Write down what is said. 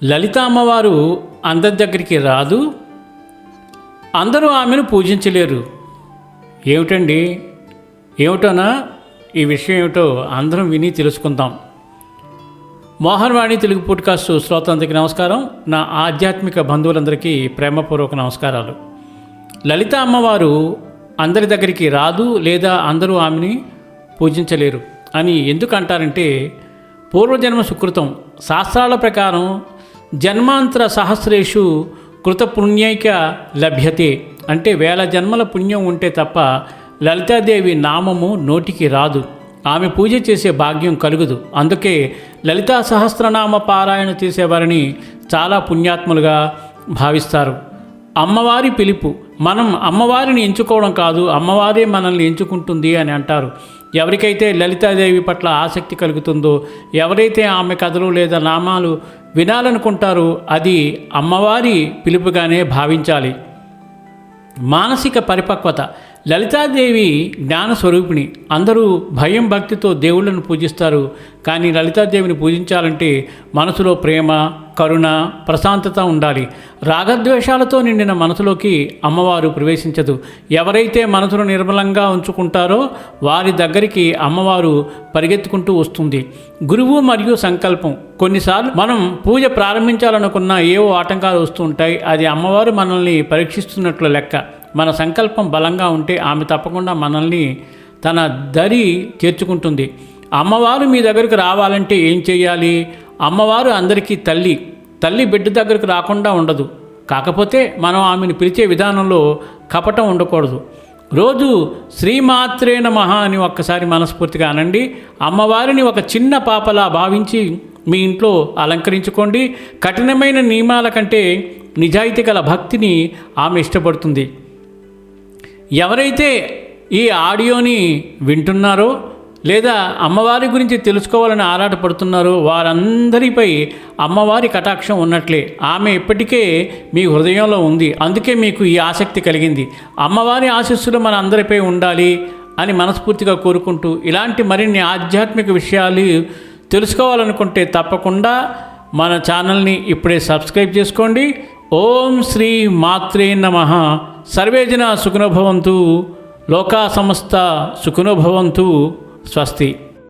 లలిత అమ్మవారు అందరి దగ్గరికి రాదు, అందరూ ఆమెను పూజించలేరు. ఏమిటండి? ఏమిటోనా? ఈ విషయం ఏమిటో అందరం విని తెలుసుకుందాం. మోహన్వాణి తెలుగు పాడ్కాస్ట్ శ్రోతలందరికీ నమస్కారం. నా ఆధ్యాత్మిక బంధువులందరికీ ప్రేమపూర్వక నమస్కారాలు. లలిత అమ్మవారు అందరి దగ్గరికి రాదు, లేదా అందరూ ఆమెని పూజించలేరు అని ఎందుకు అంటారంటే, పూర్వజన్మ సుకృతం. శాస్త్రాల ప్రకారం జన్మాంతర సహస్రేషు కృత పుణ్యైక లభ్యతే అంటే 1000 జన్మల పుణ్యం ఉంటే తప్ప లలితాదేవి నామము నోటికి రాదు, ఆమె పూజ చేసే భాగ్యం కలుగదు. అందుకే లలితా సహస్రనామ పారాయణ చేసేవారిని చాలా పుణ్యాత్ములుగా భావిస్తారు. అమ్మవారి పిలుపు. మనం అమ్మవారిని ఎంచుకోవడం కాదు, అమ్మవారే మనల్ని ఎంచుకుంటుంది అని అంటారు. ఎవరికైతే లలితాదేవి పట్ల ఆసక్తి కలుగుతుందో, ఎవరైతే ఆమె కథలు లేదా నామాలు వినాలనుకుంటారో అది అమ్మవారి పిలుపుగానే భావించాలి. మానసిక పరిపక్వత. లలితాదేవి జ్ఞాన స్వరూపిణి. అందరూ భయం భక్తితో దేవుళ్ళను పూజిస్తారు, కానీ లలితాదేవిని పూజించాలంటే మనసులో ప్రేమ, కరుణ, ప్రశాంతత ఉండాలి. రాగద్వేషాలతో నిండిన మనసులోకి అమ్మవారు ప్రవేశించదు. ఎవరైతే మనసును నిర్మలంగా ఉంచుకుంటారో వారి దగ్గరికి అమ్మవారు పరిగెత్తుకుంటూ వస్తుంది. గురువు మరియు సంకల్పం. కొన్నిసార్లు మనం పూజ ప్రారంభించాలనుకున్న ఏవో ఆటంకాలు వస్తూ ఉంటాయి. అది అమ్మవారు మనల్ని పరీక్షిస్తున్నట్లు లెక్క. మన సంకల్పం బలంగా ఉంటే ఆమె తప్పకుండా మనల్ని తన దరి చేర్చుకుంటుంది. అమ్మవారు మీ దగ్గరకు రావాలంటే ఏం చేయాలి? అమ్మవారు అందరికీ తల్లి. తల్లి బిడ్డ దగ్గరకు రాకుండా ఉండదు. కాకపోతే మనం ఆమెను పిలిచే విధానంలో కపటం ఉండకూడదు. రోజు శ్రీమాత్రే నమః అని ఒక్కసారి మనస్ఫూర్తిగా అనండి. అమ్మవారిని ఒక చిన్న పాపలా భావించి మీ ఇంట్లో అలంకరించుకోండి. కఠినమైన నియమాల కంటే నిజాయితీ గల భక్తిని ఆమె ఇష్టపడుతుంది. ఎవరైతే ఈ ఆడియోని వింటున్నారో లేదా అమ్మవారి గురించి తెలుసుకోవాలని ఆరాటపడుతున్నారో వారందరిపై అమ్మవారి కటాక్షం ఉన్నట్లే. ఆమె ఇప్పటికే మీ హృదయంలో ఉంది, అందుకే మీకు ఈ ఆసక్తి కలిగింది. అమ్మవారి ఆశీస్సులు మన అందరిపై ఉండాలి అని మనస్ఫూర్తిగా కోరుకుంటూ, ఇలాంటి మరిన్ని ఆధ్యాత్మిక విషయాలు తెలుసుకోవాలనుకుంటే తప్పకుండా మన ఛానల్ని ఇప్పుడే సబ్స్క్రైబ్ చేసుకోండి. ఓం శ్రీ మాత్రే నమః. సర్వే జనా సుఖినో భవంతు. లోకా సమస్త సుఖినో భవంతు. స్వస్తి.